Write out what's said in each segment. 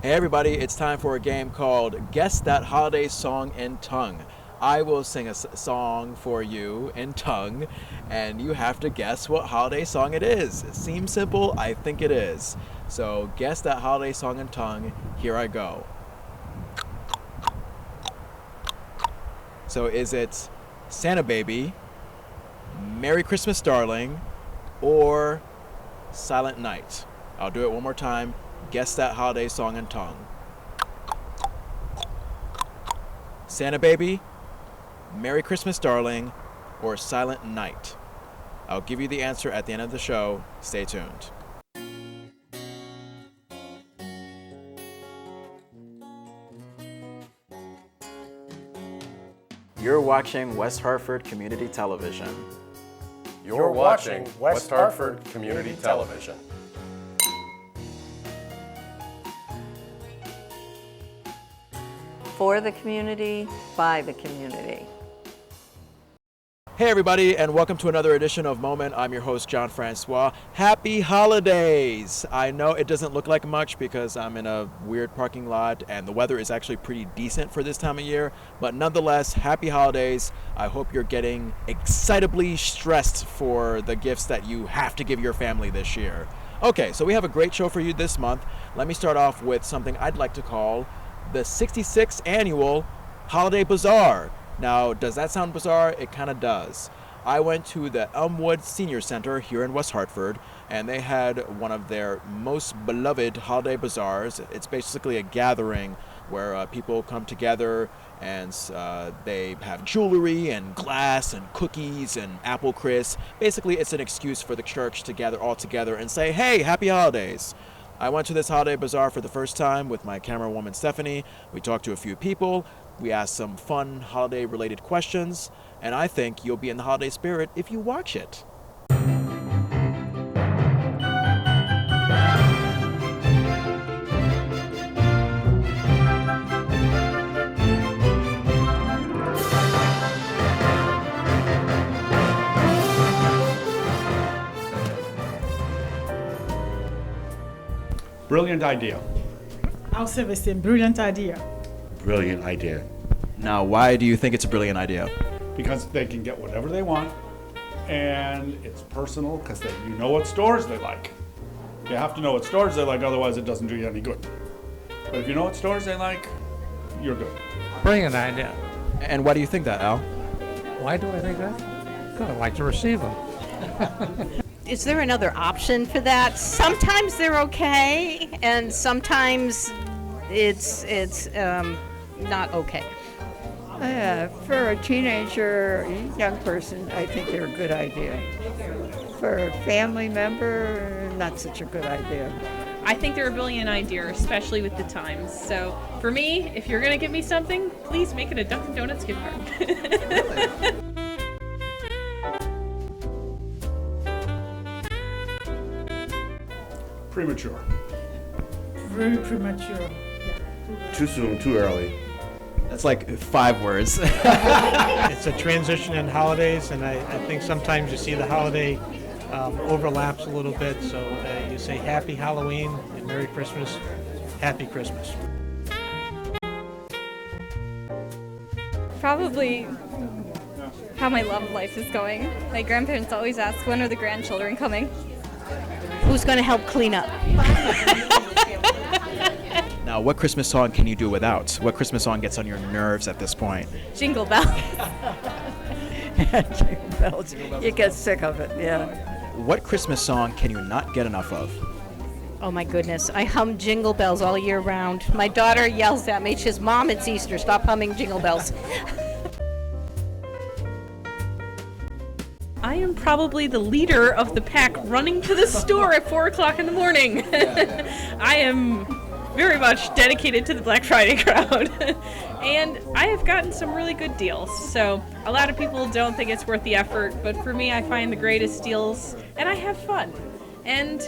Hey everybody, it's time for a game called Guess That Holiday Song in Tongue. I will sing a song for you in tongue, and you have to guess what holiday song it is. It seems simple, I think it is. So guess that holiday song in tongue, here I go. So is it Santa Baby, Merry Christmas Darling, or Silent Night? I'll do it one more time. Guess that holiday song in tongue. Santa Baby, Merry Christmas Darling, or Silent Night? I'll give you the answer at the end of the show. Stay tuned. You're watching West Hartford Community Television. You're watching West Hartford Community Television. For the community, by the community. Hey everybody, and welcome to another edition of Moment. I'm your host, John Francois. Happy holidays! I know it doesn't look like much because I'm in a weird parking lot and the weather is actually pretty decent for this time of year, but nonetheless, happy holidays. I hope you're getting excitably stressed for the gifts that you have to give your family this year. Okay, so we have a great show for you this month. Let me start off with something I'd like to call the 66th annual Holiday Bazaar. Now, does that sound bizarre? It kind of does. I went to the Elmwood Senior Center here in West Hartford, and they had one of their most beloved holiday bazaars. It's basically a gathering where people come together and they have jewelry and glass and cookies and apple crisp. Basically, it's an excuse for the church to gather all together and say, hey, happy holidays. I went to this holiday bazaar for the first time with my camera woman Stephanie. We talked to a few people. We asked some fun holiday-related questions, and I think you'll be in the holiday spirit if you watch it. Brilliant idea. I'll say the same. Brilliant idea. Brilliant idea. Now, why do you think it's a brilliant idea? Because they can get whatever they want, and it's personal because you know what stores they like. You have to know what stores they like, otherwise it doesn't do you any good. But if you know what stores they like, you're good. Brilliant idea. And why do you think that, Al? Why do I think that? Because I like to receive them. Is there another option for that? Sometimes they're okay, and sometimes it's not okay. For a teenager, young person, I think they're a good idea. For a family member, not such a good idea. I think they're a brilliant idea, especially with the times. So for me, if you're going to give me something, please make it a Dunkin' Donuts gift card. Premature. Very premature. Too soon, too early. That's like 5 words. It's a transition in holidays, and I think sometimes you see the holiday overlaps a little bit. So you say Happy Halloween and Merry Christmas, Happy Christmas. Probably how my love life is going. My grandparents always ask, when are the grandchildren coming? Who's going to help clean up? Now, what Christmas song can you do without? What Christmas song gets on your nerves at this point? Jingle bells. Jingle bells. You get sick of it, yeah. What Christmas song can you not get enough of? Oh my goodness, I hum Jingle Bells all year round. My daughter yells at me, she says, Mom, it's Easter, stop humming Jingle Bells. I am probably the leader of the pack running to the store at 4 o'clock in the morning. I am very much dedicated to the Black Friday crowd. And I have gotten some really good deals. So a lot of people don't think it's worth the effort, but for me, I find the greatest deals and I have fun. And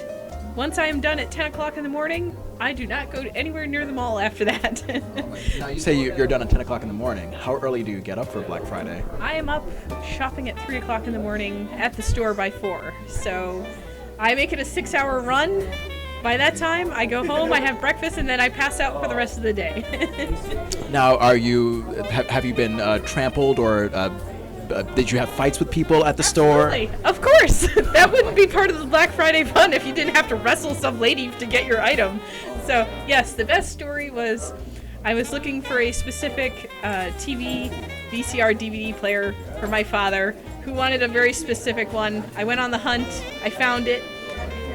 once I am done at 10 o'clock in the morning, I do not go anywhere near the mall after that. Now, you say you're done at 10 o'clock in the morning. How early do you get up for Black Friday? I am up shopping at 3 o'clock in the morning at the store by 4. So I make it a 6-hour run, by that time, I go home, I have breakfast, and then I pass out for the rest of the day. Now, have you been trampled or did you have fights with people at the store? Absolutely. Of course. That wouldn't be part of the Black Friday fun if you didn't have to wrestle some lady to get your item. So, yes, the best story was I was looking for a specific TV, VCR, DVD player for my father who wanted a very specific one. I went on the hunt, I found it,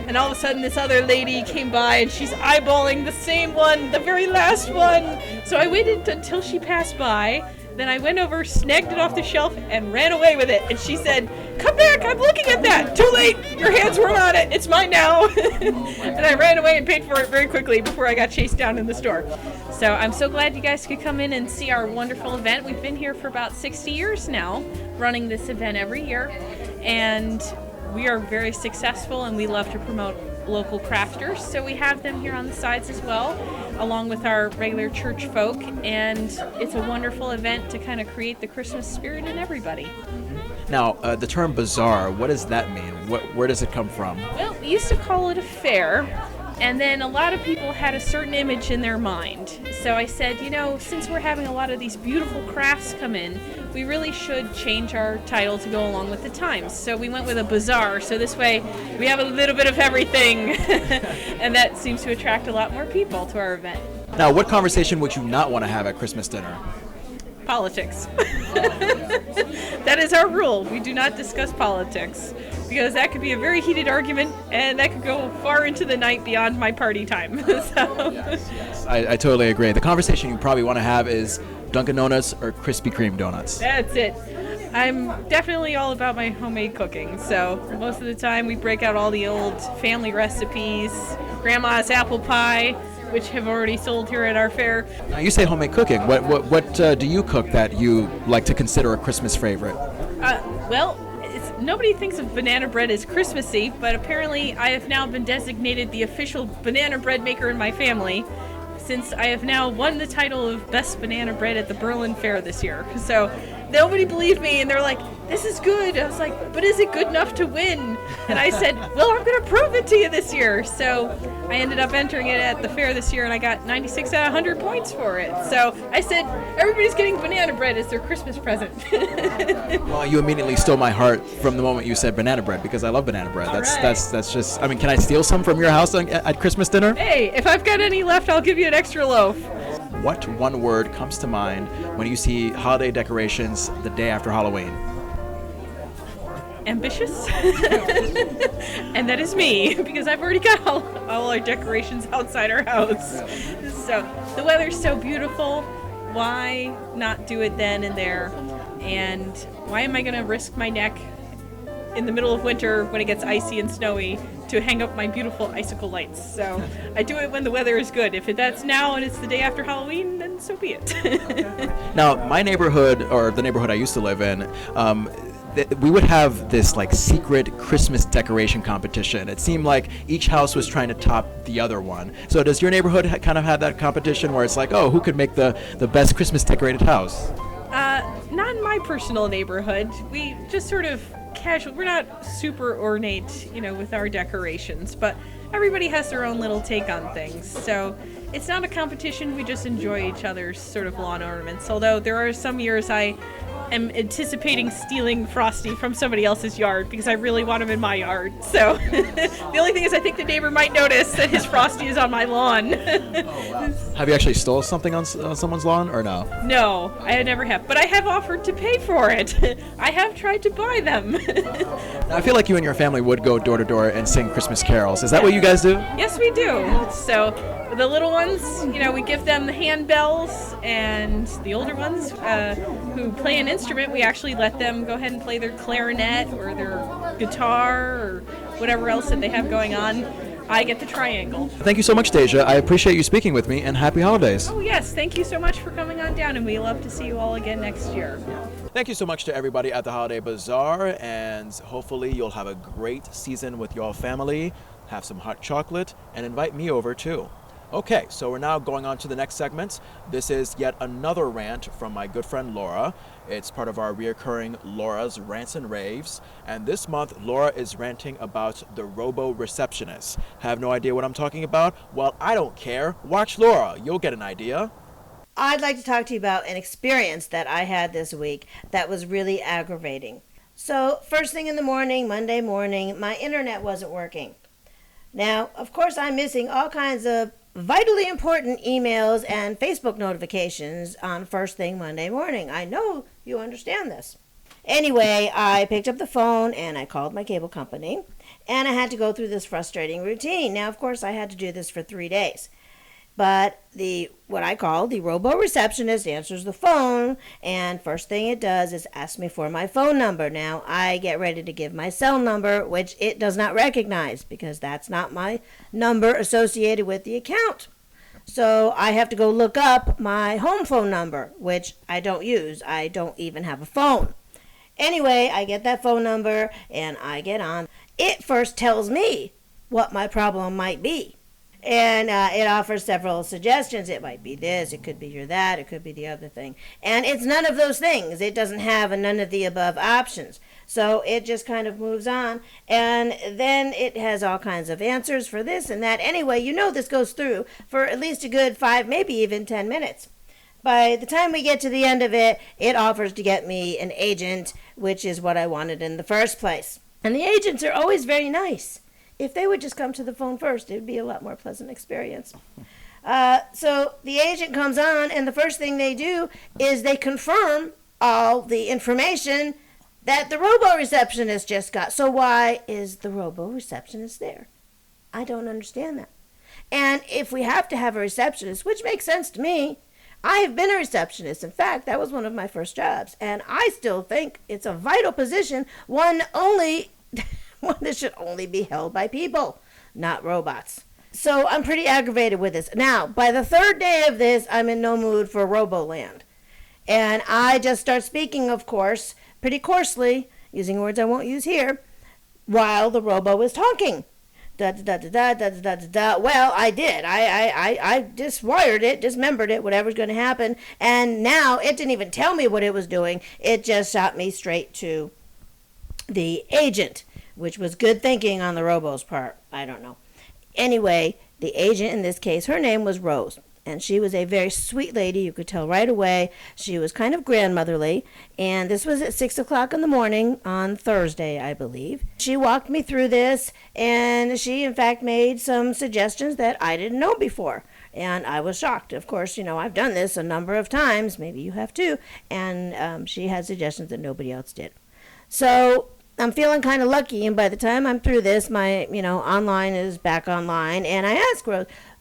and all of a sudden this other lady came by and she's eyeballing the same one, the very last one. So I waited until she passed by. Then I went over, snagged it off the shelf, and ran away with it. And she said, "Come back, I'm looking at that. Too late, your hands weren't on it, it's mine now." And I ran away and paid for it very quickly before I got chased down in the store. So I'm so glad you guys could come in and see our wonderful event. We've been here for about 60 years now, running this event every year. And we are very successful, and we love to promote local crafters, so we have them here on the sides as well, along with our regular church folk, and it's a wonderful event to kind of create the Christmas spirit in everybody. Now, the term bazaar, what does that mean? Where does it come from? Well, we used to call it a fair, and then a lot of people had a certain image in their mind. So I said, since we're having a lot of these beautiful crafts come in, we really should change our title to go along with the times. So we went with a bazaar, so this way we have a little bit of everything, and that seems to attract a lot more people to our event. Now, what conversation would you not want to have at Christmas dinner? Politics. That is our rule. We do not discuss politics, because that could be a very heated argument, and that could go far into the night beyond my party time. Yes. I totally agree. The conversation you probably want to have is Dunkin' Donuts or Krispy Kreme donuts. That's it. I'm definitely all about my homemade cooking, so most of the time we break out all the old family recipes, Grandma's apple pie, which have already sold here at our fair. Now, you say homemade cooking. What do you cook that you like to consider a Christmas favorite? Well, nobody thinks of banana bread as Christmassy, but apparently I have now been designated the official banana bread maker in my family, since I have now won the title of Best Banana Bread at the Berlin Fair this year. So nobody believed me, and they're like, "This is good." I was like, "But is it good enough to win?" And I said, "Well, I'm going to prove it to you this year." So I ended up entering it at the fair this year, and I got 96 out of 100 points for it. So I said, everybody's getting banana bread as their Christmas present. Well, you immediately stole my heart from the moment you said banana bread, because I love banana bread. That's just, I mean, can I steal some from your house at Christmas dinner? Hey, if I've got any left, I'll give you an extra loaf. What one word comes to mind when you see holiday decorations the day after Halloween? Ambitious. And that is me, because I've already got all our decorations outside our house. So the weather's so beautiful, why not do it then and there? And why am I going to risk my neck in the middle of winter when it gets icy and snowy to hang up my beautiful icicle lights? So I do it when the weather is good. If that's now and it's the day after Halloween, then so be it. Now, my neighborhood, or the neighborhood I used to live in, we would have this like secret Christmas decoration competition. It seemed like each house was trying to top the other one. So does your neighborhood kind of have that competition where it's like, oh, who could make the best Christmas decorated house? Not in my personal neighborhood. We just sort of casual. We're not super ornate, with our decorations, but everybody has their own little take on things. So it's not a competition. We just enjoy each other's sort of lawn ornaments. Although there are some years I am anticipating stealing Frosty from somebody else's yard because I really want him in my yard. So the only thing is I think the neighbor might notice that his Frosty is on my lawn. Have you actually stole something on someone's lawn or no? No, I never have. But I have offered to pay for it. I have tried to buy them. Now, I feel like you and your family would go door to door and sing Christmas carols. Is that what you guys do? Yes, we do. So the little ones, we give them the handbells, and the older ones who play an instrument, we actually let them go ahead and play their clarinet or their guitar or whatever else that they have going on. I get the triangle. Thank you so much, Deja. I appreciate you speaking with me, and happy holidays. Oh, yes. Thank you so much for coming on down, and we love to see you all again next year. Thank you so much to everybody at the Holiday Bazaar, and hopefully you'll have a great season with your family, have some hot chocolate, and invite me over too. Okay, so we're now going on to the next segment. This is yet another rant from my good friend Laura. It's part of our reoccurring Laura's Rants and Raves. And this month, Laura is ranting about the RoboReceptionist. Have no idea what I'm talking about? Well, I don't care. Watch Laura. You'll get an idea. I'd like to talk to you about an experience that I had this week that was really aggravating. So, first thing in the morning, Monday morning, my internet wasn't working. Now, of course, I'm missing all kinds of vitally important emails and Facebook notifications on first thing Monday morning. I know you understand this. Anyway, I picked up the phone and I called my cable company, and I had to go through this frustrating routine. Now, of course, I had to do this for 3 days. But what I call the RoboReceptionist answers the phone, and first thing it does is ask me for my phone number. Now, I get ready to give my cell number, which it does not recognize because that's not my number associated with the account. So I have to go look up my home phone number, which I don't use. I don't even have a phone. Anyway, I get that phone number and I get on. It first tells me what my problem might be. And it offers several suggestions. It might be this, it could be your that, it could be the other thing. And it's none of those things. It doesn't have a none of the above options. So it just kind of moves on. And then it has all kinds of answers for this and that. Anyway, you know this goes through for at least a good 5, maybe even 10 minutes. By the time we get to the end of it, it offers to get me an agent, which is what I wanted in the first place. And the agents are always very nice. If they would just come to the phone first, it would be a lot more pleasant experience. So the agent comes on, and the first thing they do is they confirm all the information that the RoboReceptionist just got. So why is the RoboReceptionist there? I don't understand that. And if we have to have a receptionist, which makes sense to me, I have been a receptionist. In fact, that was one of my first jobs. And I still think it's a vital position, one that should only be held by people, not robots. So I'm pretty aggravated with this. Now, by the 3rd day of this, I'm in no mood for Roboland. And I just start speaking, of course, pretty coarsely, using words I won't use here, while the robo is talking. Da da da da da da da da. Well, I did. I just wired it, dismembered it, whatever's going to happen. And now it didn't even tell me what it was doing. It just shot me straight to the agent, which was good thinking on the robo's part. I don't know. Anyway, the agent in this case, her name was Rose. And she was a very sweet lady. You could tell right away. She was kind of grandmotherly. And this was at 6 o'clock in the morning on Thursday, I believe. She walked me through this, and she, in fact, made some suggestions that I didn't know before. And I was shocked. Of course, I've done this a number of times. Maybe you have too. And she had suggestions that nobody else did. So I'm feeling kind of lucky, and by the time I'm through this, my, online is back online, and I asked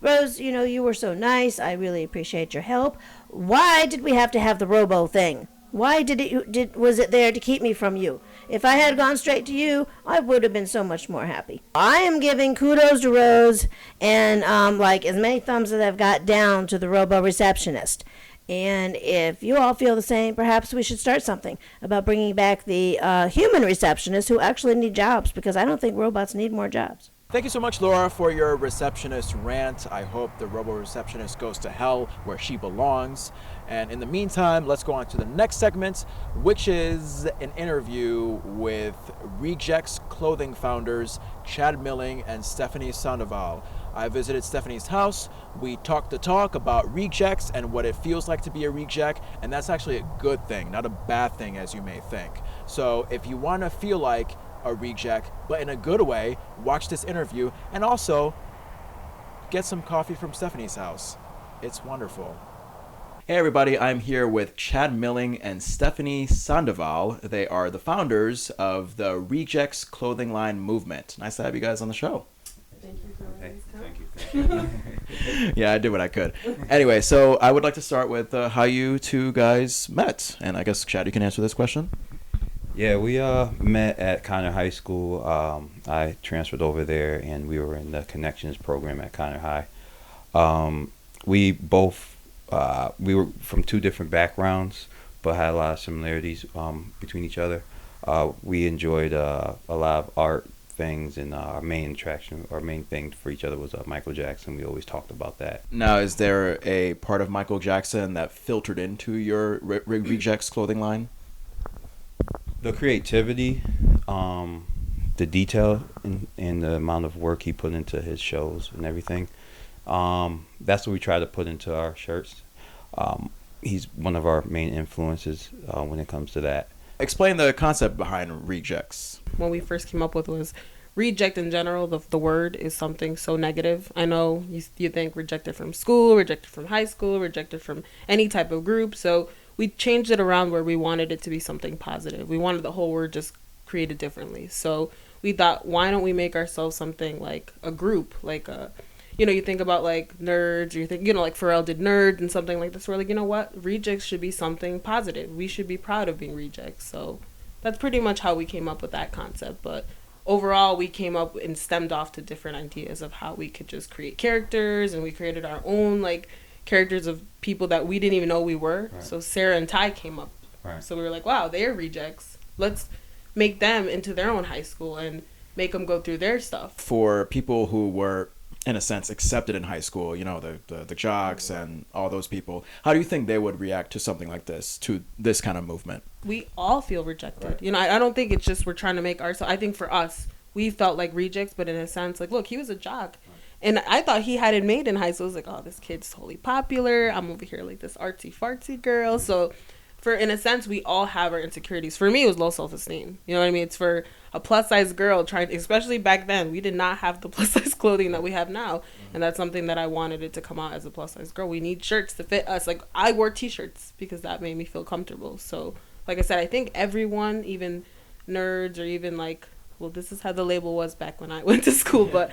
Rose, you were so nice, I really appreciate your help. Why did we have to have the robo thing? Why was it there to keep me from you? If I had gone straight to you, I would have been so much more happy. I am giving kudos to Rose, and as many thumbs as I've got down to the RoboReceptionist. And if you all feel the same, perhaps we should start something about bringing back the human receptionists who actually need jobs, because I don't think robots need more jobs. Thank you so much, Laura, for your receptionist rant. I hope the RoboReceptionist goes to hell where she belongs. And in the meantime, let's go on to the next segment, which is an interview with Rejects clothing founders Chad Milling and Stephanie Sandoval. I visited Stephanie's house. We talked the talk about rejects and what it feels like to be a reject, and that's actually a good thing, not a bad thing as you may think. So if you want to feel like a reject, but in a good way, watch this interview, and also get some coffee from Stephanie's house. It's wonderful. Hey everybody, I'm here with Chad Milling and Stephanie Sandoval. They are the founders of the Rejects clothing line movement. Nice to have you guys on the show. Thank you. Yeah, I did what I could. Anyway, so I would like to start with how you two guys met. And I guess, Chad, you can answer this question. Yeah, we met at Conner High School. I transferred over there, and we were in the Connections program at Conner High. We both, we were from 2 different backgrounds, but had a lot of similarities between each other. We enjoyed a lot of art, things, and our main attraction, our main thing for each other was Michael Jackson. We always talked about that. Now, is there a part of Michael Jackson that filtered into your Rejects clothing line? The creativity, the detail, and the amount of work he put into his shows and everything. That's what we try to put into our shirts. He's one of our main influences when it comes to that. Explain the concept behind Rejects. When we first came up with was reject in general, the word is something so negative. I know you think rejected from school, rejected from high school, rejected from any type of group. So we changed it around where we wanted it to be something positive. We wanted the whole word just created differently. So we thought, why don't we make ourselves something like a group, like a, you think about like nerds, or you think, like Pharrell did nerds and something like this. We're like, you know what? Rejects should be something positive. We should be proud of being rejects. So that's pretty much how we came up with that concept. But overall, we came up and stemmed off to different ideas of how we could just create characters, and we created our own like characters of people that we didn't even know we were. Right. So Sarah and Ty came up. Right. So we were like, wow, they're rejects. Let's make them into their own high school and make them go through their stuff. For people who were, in a sense, accepted in high school, the jocks and all those people, how do you think they would react to something like this, to this kind of movement? We all feel rejected. Right. I don't think it's just we're trying to make ourselves. I think for us, we felt like rejects, but in a sense, like, look, he was a jock. And I thought he had it made in high school. I was like, oh, this kid's totally popular. I'm over here like this artsy-fartsy girl. So in a sense, we all have our insecurities. For me, it was low self-esteem. You know what I mean? It's for a plus-size girl especially back then, we did not have the plus-size clothing that we have now. And that's something that I wanted it to come out as a plus-size girl. We need shirts to fit us. Like, I wore T-shirts because that made me feel comfortable. So, like I said, I think everyone, even nerds or even like, well, this is how the label was back when I went to school, but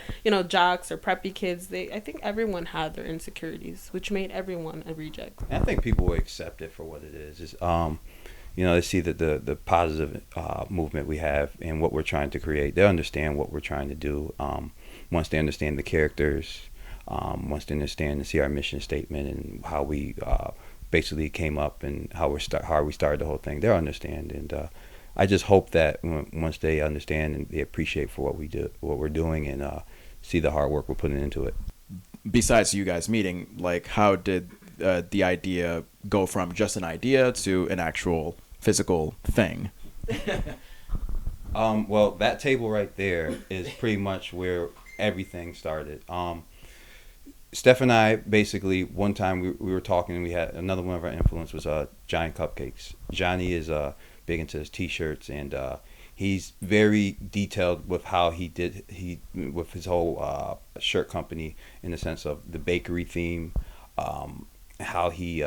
jocks or preppy kids, I think everyone had their insecurities, which made everyone a reject. And I think people will accept it for what it is. They see that the positive movement we have and what we're trying to create. They understand what we're trying to do. Once they understand the characters, once they understand and see our mission statement and how we basically came up and how we started the whole thing, they'll understand. And I just hope that once they understand and they appreciate for what we're doing, and see the hard work we're putting into it. Besides you guys meeting, like, how did the idea go from just an idea to an actual physical thing? Well, that table right there is pretty much where everything started. Steph and I, basically, one time we were talking, and we had another one of our influence was Johnny Cupcakes. Johnny is big into his T-shirts, and he's very detailed with how he with his whole shirt company, in the sense of the bakery theme, how he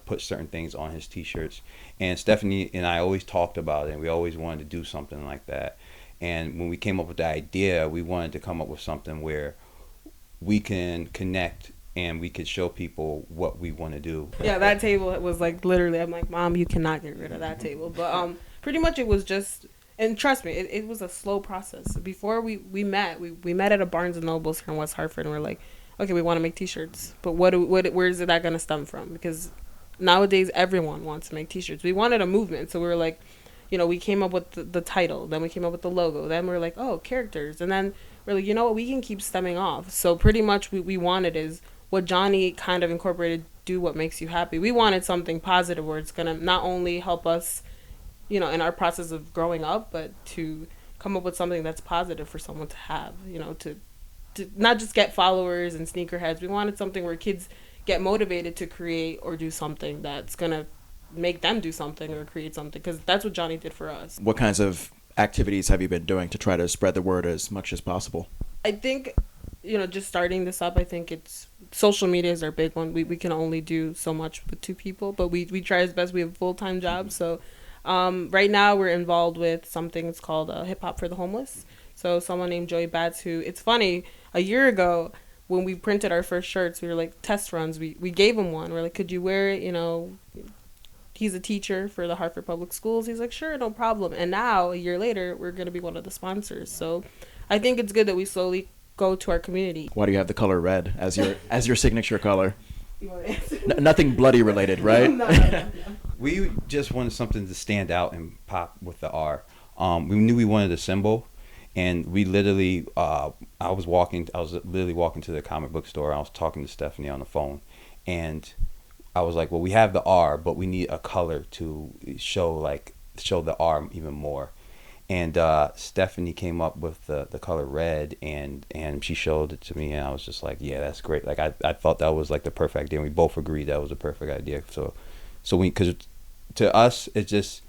put certain things on his T-shirts. And Stephanie and I always talked about it, and we always wanted to do something like that. And when we came up with the idea, we wanted to come up with something where we can connect and we could show people what we want to do. Yeah, that table was like literally, I'm like, Mom, you cannot get rid of that table. But pretty much it was just, and trust me, it was a slow process. Before we met, we met at a Barnes & Nobles here in West Hartford, and we're like, okay, we want to make T-shirts, but where is that going to stem from? Because nowadays everyone wants to make T-shirts. We wanted a movement, so we were like, we came up with the title, then we came up with the logo, then we were like, oh, characters, and then we're like, what, we can keep stemming off. So pretty much we wanted is what Johnny kind of incorporated, do what makes you happy. We wanted something positive where it's going to not only help us, in our process of growing up, but to come up with something that's positive for someone to have, to not just get followers and sneakerheads. We wanted something where kids get motivated to create or do something that's going to make them do something or create something, because that's what Johnny did for us. What kinds of activities have you been doing to try to spread the word as much as possible? I think, just starting this up, I think it's social media is our big one. We can only do so much with 2 people, but we try as best. We have full-time jobs. So right now we're involved with something that's called Hip Hop for the Homeless. So someone named Joey Batts, who, it's funny, a year ago when we printed our first shirts, we were like, test runs. We gave him one. We're like, could you wear it? He's a teacher for the Hartford Public Schools. He's like, sure, no problem. And now, a year later, we're going to be one of the sponsors. So I think it's good that we slowly go to our community. Why do you have the color red as your signature color? You want to answer? Nothing bloody related, right? No. We just wanted something to stand out and pop with the R. We knew we wanted a symbol, And we literally, I was literally walking to the comic book store. I was talking to Stephanie on the phone, and I was like, well, we have the R, but we need a color to show the R even more. And Stephanie came up with the color red, and she showed it to me, and I was just like, yeah, that's great. Like I thought that was like the perfect idea, and we both agreed that was a perfect idea. So because to us, it's just,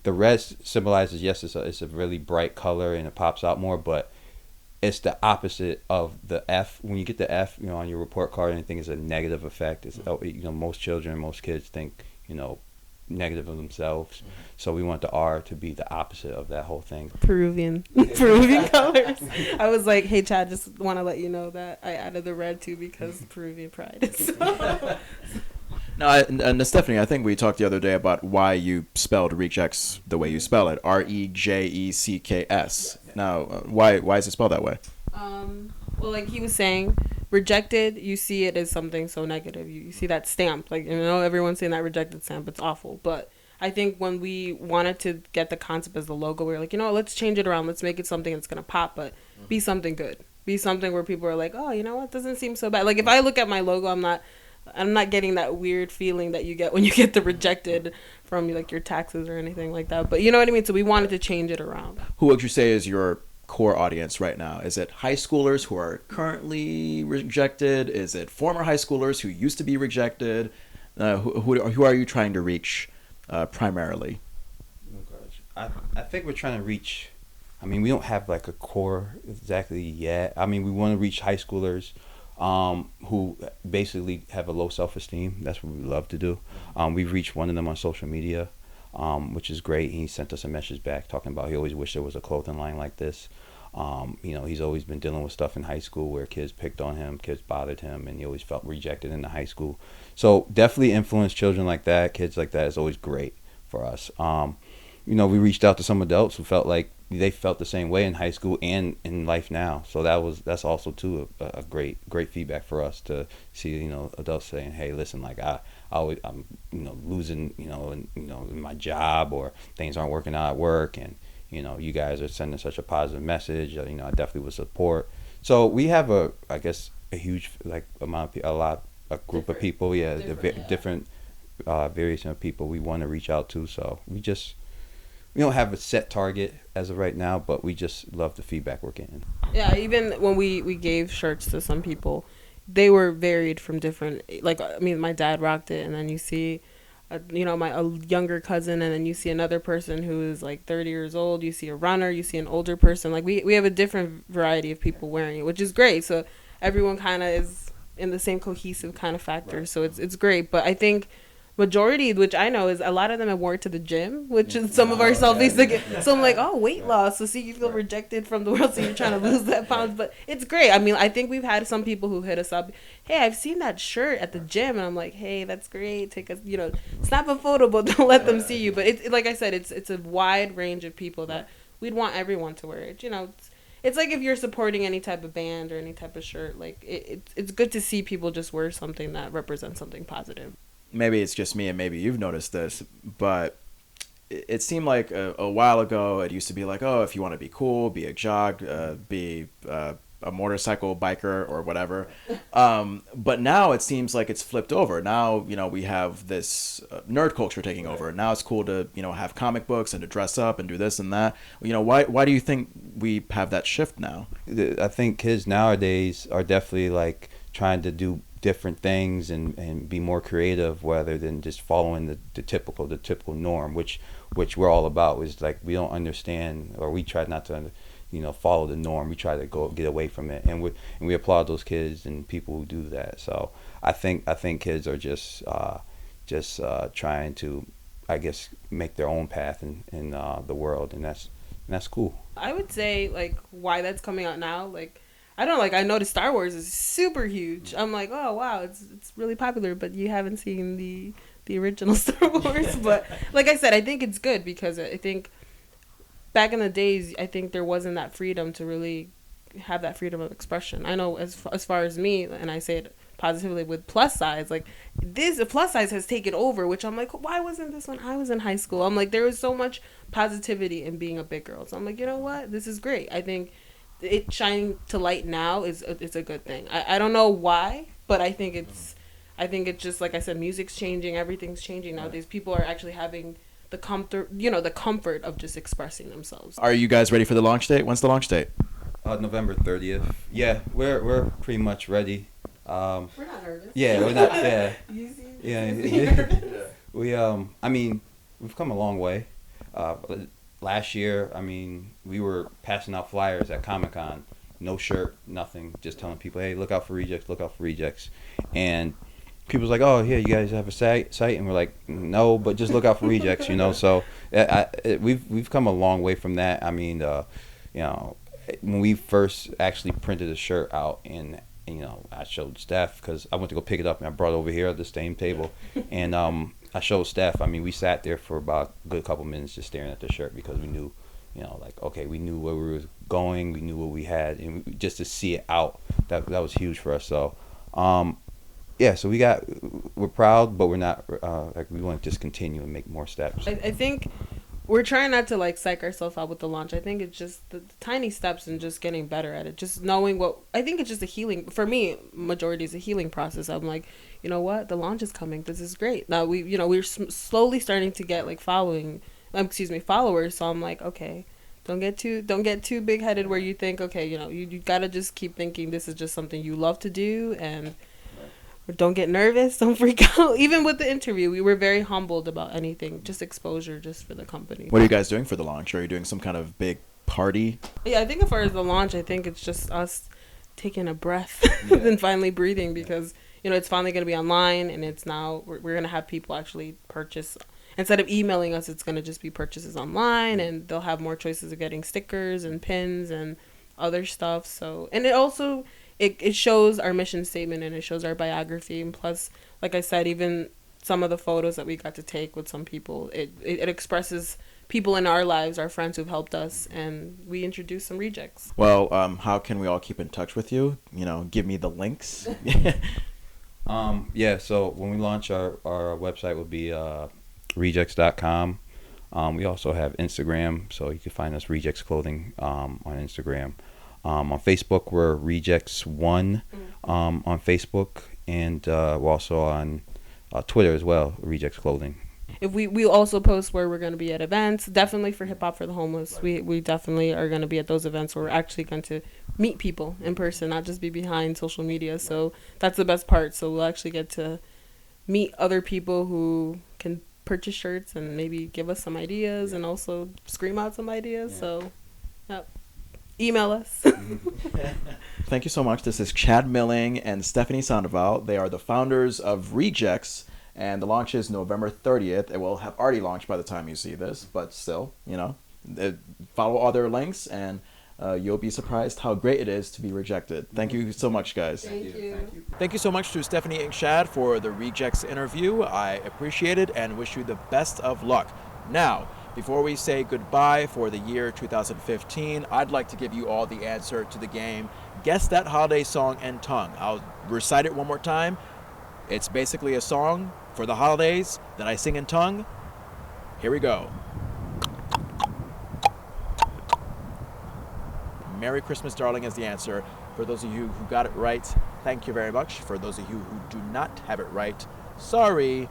the red symbolizes, yes, it's a really bright color and it pops out more, but it's the opposite of the F. When you get the F, on your report card, anything is a negative effect. It's, most children, most kids think, negative of themselves. So we want the R to be the opposite of that whole thing. Peruvian colors. I was like, hey Chad, just want to let you know that I added the red too because Peruvian pride. So. No, and Stephanie, I think we talked the other day about why you spelled rejects the way you spell it, REJECKS. Now, why is it spelled that way? Well, like he was saying, rejected, you see it as something so negative. You see that stamp, like, everyone's saying that rejected stamp, it's awful. But I think when we wanted to get the concept as the logo, we were like, let's change it around. Let's make it something that's gonna pop, but be something good. Be something where people are like, oh, what, doesn't seem so bad. Like if I look at my logo, I'm not getting that weird feeling that you get when you get the rejected from like your taxes or anything like that. But you know what I mean? So we wanted to change it around. Who would you say is your core audience right now? Is it high schoolers who are currently rejected? Is it former high schoolers who used to be rejected? Who are you trying to reach primarily? I think we're trying to reach, we don't have like a core exactly yet. We want to reach high schoolers who basically have a low self-esteem. That's what we love to do. We've reached one of them on social media, which is great. He sent us a message back talking about he always wished there was a clothing line like this. He's always been dealing with stuff in high school where kids picked on him, kids bothered him, and he always felt rejected in the high school. So definitely influence children like that, kids like that is always great for us. We reached out to some adults who felt like they felt the same way in high school and in life now. So that's also too a great feedback for us to see, adults saying, hey, listen, like I'm losing, in my job, or things aren't working out at work, and you guys are sending such a positive message. I definitely would support. So we have a huge a group of people, different variation of people we want to reach out to. So we don't have a set target as of right now, but we just love the feedback we're getting. Yeah, even when we gave shirts to some people, they were varied from different, my dad rocked it, and then you see, a younger cousin, and then you see another person who is like 30 years old, you see a runner, you see an older person. Like we have a different variety of people wearing it, which is great. So everyone kind of is in the same cohesive kind of factor. Right. So it's great. But I think majority, which I know, is a lot of them have worked to the gym, which is some of our selfies. So I'm like, oh, weight loss. So see, you feel rejected from the world, so you're trying to lose that pounds. But it's great. I think we've had some people who hit us up. Hey, I've seen that shirt at the gym, and I'm like, hey, that's great. Take a, snap a photo, but don't let them see you. But it's like I said, it's a wide range of people that we'd want everyone to wear it. It's like if you're supporting any type of band or any type of shirt, like it's good to see people just wear something that represents something positive. Maybe it's just me, and maybe you've noticed this, but it seemed like a while ago it used to be like, oh, if you want to be cool, be a jog, be a motorcycle biker or whatever. But now it seems like it's flipped over. Now, we have this nerd culture taking over. Now it's cool to, have comic books and to dress up and do this and that. Why do you think we have that shift now? I think kids nowadays are definitely like trying to do different things and be more creative rather than just following the typical norm, which we're all about. Is like we don't understand, or we try not to follow the norm. We try to get away from it, and we applaud those kids and people who do that. So I think kids are just trying to, I guess, make their own path in the world, and that's cool. I would say like why that's coming out now, like I don't know, like I noticed Star Wars is super huge. I'm like, oh wow, it's really popular, but you haven't seen the original Star Wars. But like I said, I think it's good because I think back in the days, I think there wasn't that freedom to really have that freedom of expression. I know as far as me, and I say it positively with plus size. Like this plus size has taken over, which I'm like, why wasn't this when I was in high school? I'm like, there was so much positivity in being a big girl. So I'm like, you know what? This is great. I think it shining to light now is a good thing. I don't know why, but I think it's just like I said, music's changing, everything's changing nowadays. People are actually having the comfort of just expressing themselves. Are you guys ready for the launch date? When's the launch date? November 30th. Yeah, we're pretty much ready. We're not nervous. Yeah, we're not. Yeah. Yeah. We I mean, we've come a long way. Last year, I mean, we were passing out flyers at Comic-Con, no shirt, nothing, just telling people, hey, look out for rejects, look out for rejects. And people's like, oh, yeah, you guys have a site? And we're like, no, but just look out for rejects, you know. So we've come a long way from that. I mean, you know, when we first actually printed a shirt out, and you know, I showed Steph because I went to go pick it up and I brought it over here at the same table, and I showed Steph. I mean, we sat there for about a good couple minutes just staring at the shirt because we knew, you know, like, okay, we knew where we were going, we knew what we had, and just to see it out, that was huge for us. So, yeah, so we're proud, but we're not like, we want to just continue and make more steps. I think we're trying not to like psych ourselves out with the launch. I think it's just the tiny steps and just getting better at it. Just knowing what, I think it's just a healing, for me, majority is a healing process. I'm like, you know what, the launch is coming. This is great. Now we're slowly starting to get like followers. So I'm like, okay, don't get too big headed where you think, okay, you know, you gotta just keep thinking this is just something you love to do, and don't get nervous, don't freak out. Even with the interview, we were very humbled about anything, just exposure just for the company. What are you guys doing for the launch? Are you doing some kind of big party? Yeah, I think as far as the launch, I think it's just us taking a breath and finally breathing, because, you know, it's finally going to be online, and it's now, we're going to have people actually purchase. Instead of emailing us, it's going to just be purchases online, and they'll have more choices of getting stickers and pins and other stuff. So, and it also, it shows our mission statement, and it shows our biography. And plus, like I said, even some of the photos that we got to take with some people, it expresses people in our lives, our friends who've helped us, and we introduced some rejects. Well, how can we all keep in touch with you? You know, give me the links. Yeah, so when we launch our website will be rejects.com. We also have Instagram, so you can find us Rejects Clothing on Instagram. On Facebook, we're Rejects1 on Facebook, and we're also on Twitter as well, Rejects Clothing. If we also post where we're going to be at events, definitely for Hip Hop for the Homeless. We definitely are going to be at those events where we're actually going to meet people in person, not just be behind social media. So that's the best part. So we'll actually get to meet other people who can purchase shirts and maybe give us some ideas, and also scream out some ideas. Yeah. So, yep. Email us. Thank you so much. This is Chad Milling and Stephanie Sandoval. They are the founders of Rejects, and the launch is November 30th. It will have already launched by the time you see this, but still, you know, follow all their links, and you'll be surprised how great it is to be rejected. Thank you so much, guys. Thank you. Thank you so much to Stephanie and Chad for the Rejects interview. I appreciate it and wish you the best of luck. Now, before we say goodbye for the year 2015, I'd like to give you all the answer to the game. Guess that holiday song in tongue. I'll recite it one more time. It's basically a song for the holidays that I sing in tongue. Here we go. Merry Christmas, darling, is the answer. For those of you who got it right, thank you very much. For those of you who do not have it right, sorry.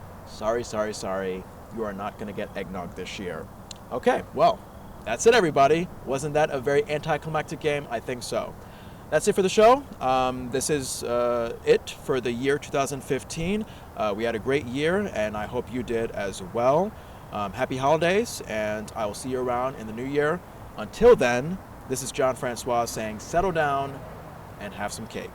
You are not going to get eggnog this year. Okay, well, that's it, everybody. Wasn't that a very anticlimactic game? I think so. That's it for the show. This is it for the year 2015. We had a great year, and I hope you did as well. Happy holidays, and I will see you around in the new year. Until then, this is John Francois saying settle down and have some cake.